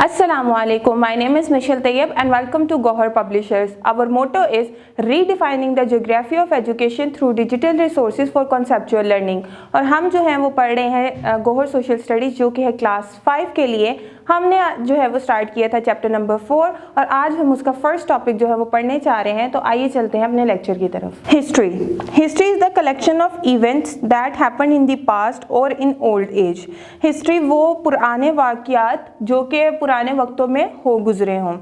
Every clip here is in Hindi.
Assalamualaikum. My name is Michelle Tayyib and welcome to Gohar Publishers. Our motto is redefining the geography of education through digital resources for conceptual learning. और हम जो हैं वो पढ़ रहे हैं गोहर सोशल स्टडीज़ जो कि है क्लास 5 के लिए। हमने जो है वो स्टार्ट किया था चैप्टर नंबर 4 और आज हम उसका फर्स्ट टॉपिक जो है वो पढ़ने चाह रहे हैं। तो आइए चलते हैं अपने लेक्चर की तरफ। History is the collection of events that happen in the past और इन ओल्ड एज। हिस्ट्री वो पुराने वाक़यात जो कि पुराने वक्तों में हो गुजरे हों।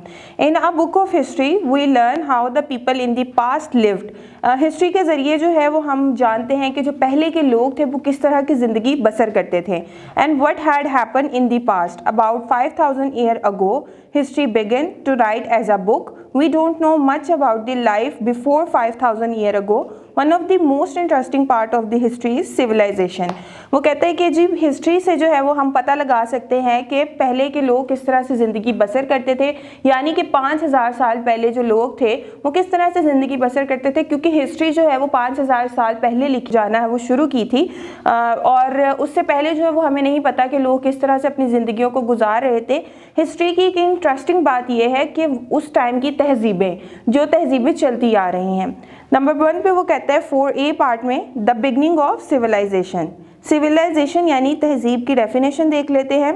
In a book of history we learn how the people in the past lived. History के ज़रिए जो है वो हम जानते हैं कि जो पहले के लोग थे वो किस तरह की ज़िंदगी बसर करते थे। And what had happen in the past about 5000 years ago, history began to write as a book. We don't know much about the life before 5000 years ago. One of the most interesting part of the history is civilization. वो कहते हैं कि जी हिस्ट्री से जो है वो हम पता लगा सकते हैं कि पहले के लोग किस तरह से ज़िंदगी बसर करते थे, यानी कि 5000 साल पहले जो लोग थे वो किस तरह से ज़िंदगी बसर करते थे, क्योंकि हिस्ट्री जो है वो 5000 साल पहले लिख जाना है वो शुरू की थी और उससे पहले जो है वो हमें नहीं पता कि लोग किस तरह से अपनी ज़िंदगियों को गुजार रहे थे। हिस्ट्री की एक इंटरेस्टिंग बात यह है कि उस टाइम की तहजीबें चलती आ रही हैं। नंबर 1 पे वो कहता है 4A पार्ट में द बिगनिंग ऑफ सिविलाइजेशन यानी तहजीब की डेफिनेशन देख लेते हैं।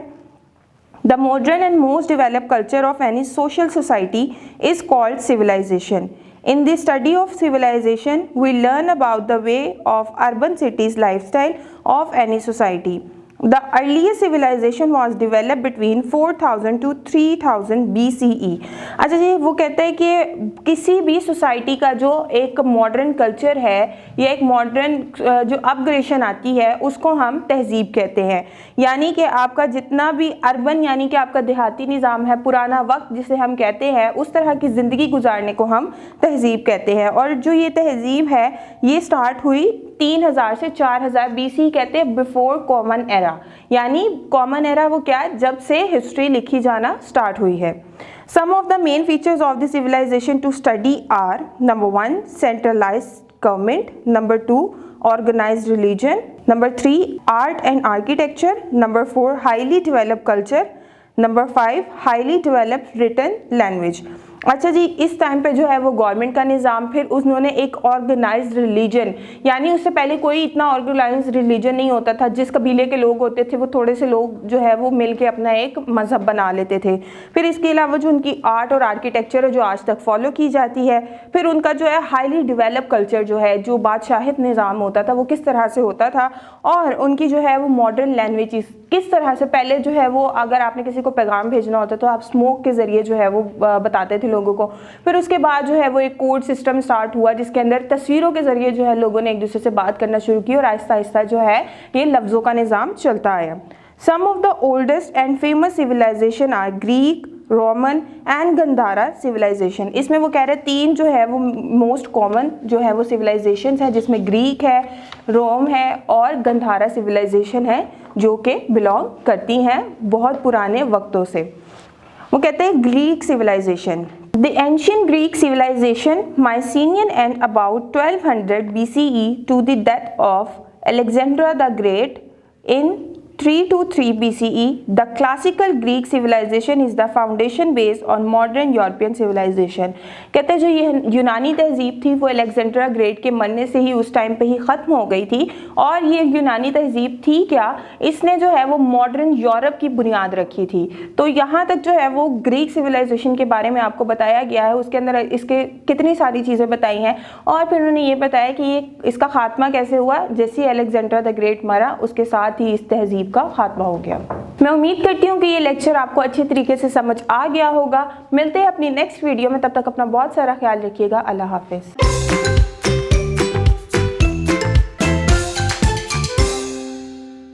The modern and most developed culture of any social society is called civilisation. In the study of civilization, we learn about the way of urban cities' lifestyle of any society. The earliest civilization was developed between 4000 to 3000 BCE. अच्छा जी, वो कहते हैं कि किसी भी सोसाइटी का जो एक मॉडर्न कल्चर है या एक मॉडर्न जो अपग्रेडेशन आती है उसको हम तहजीब कहते हैं। यानी कि आपका जितना भी अर्बन यानी कि आपका देहाती निज़ाम है, पुराना वक्त जिसे हम कहते हैं, उस तरह की ज़िंदगी गुजारने को हम तहजीब कहते हैं। और जो ये तहजीब है ये स्टार्ट हुई 3000 से 4000 BC कहते हैं बिफोर कॉमन एरा। यानी कॉमन एरा वो क्या है, जब से हिस्ट्री लिखी जाना स्टार्ट हुई है। Some of the main features of the civilisation to study are number 1 centralised government, number 2 organised religion, number 3 art and architecture, number 4 highly developed culture, number 5 highly developed written language. अच्छा जी, इस टाइम पे जो है वो गवर्नमेंट का निज़ाम, फिर उन्होंने एक ऑर्गेनाइज्ड रिलीजन, यानी उससे पहले कोई इतना ऑर्गेनाइज्ड रिलीजन नहीं होता था। जिस कबीले के लोग होते थे वो थोड़े से लोग जो है वो मिल के अपना एक मज़हब बना लेते थे। फिर इसके अलावा जो उनकी आर्ट और आर्किटेक्चर है जो आज तक फॉलो की जाती है। फिर उनका जो है हाईली डेवलप कल्चर जो है, जो बादशाहित निज़ाम होता था वो किस तरह से होता था, और उनकी जो है वो मॉडर्न लैंग्वेज किस तरह से, पहले जो है वो अगर आपने किसी को पैगाम भेजना होता तो आप स्मोक के ज़रिए जो है वो बताते थे लोगों को। फिर उसके बाद जो है वो एक कोड सिस्टम स्टार्ट हुआ जिसके अंदर तस्वीरों के ज़रिए जो है लोगों ने एक दूसरे से बात करना शुरू की और आहिस्ता आहिस्ता जो है ये लफ्ज़ों का निज़ाम चलता आया। Some of the oldest and famous civilisation are Greek, Roman and Gandhara civilisation. इसमें वो कह रहे हैं 3 जो है वो मोस्ट कॉमन जो है वो सिविलाइजेशन है, जिसमें ग्रीक है, रोम है और गंधारा सिविलाइजेशन है, जो कि बिलोंग करती हैं बहुत पुराने वक्तों से। वो कहते हैं Greek civilisation. The ancient Greek civilization, Mycenaean and about 1200 BCE to the death of Alexander the Great in 323 BCE, the classical Greek civilization is the foundation based on modern European civilization. कहते हैं जो ये यूनानी तहजीब थी वो अलेक्जेंड्रा ग्रेट के मरने से ही उस टाइम पे ही ख़त्म हो गई थी। और ये यूनानी तहजीब थी क्या, इसने जो है वो मॉडर्न यूरोप की बुनियाद रखी थी। तो यहाँ तक जो है वो ग्रीक सिविलाइजेशन के बारे में आपको बताया गया है। उसके अंदर इसके कितनी सारी चीज़ें बताई हैं और फिर उन्होंने ये बताया कि ये इसका खात्मा कैसे हुआ। जैसे अलेक्जेंड्रा द ग्रेट मरा उसके साथ ही इस तहजीब का खात्मा हो गया। मैं उम्मीद करती हूँ कि ये लेक्चर आपको अच्छी तरीके से समझ आ गया होगा। मिलते हैं अपनी नेक्स्ट वीडियो में, तब तक अपना बहुत सारा ख्याल रखिएगा। अल्लाह हाफिज़।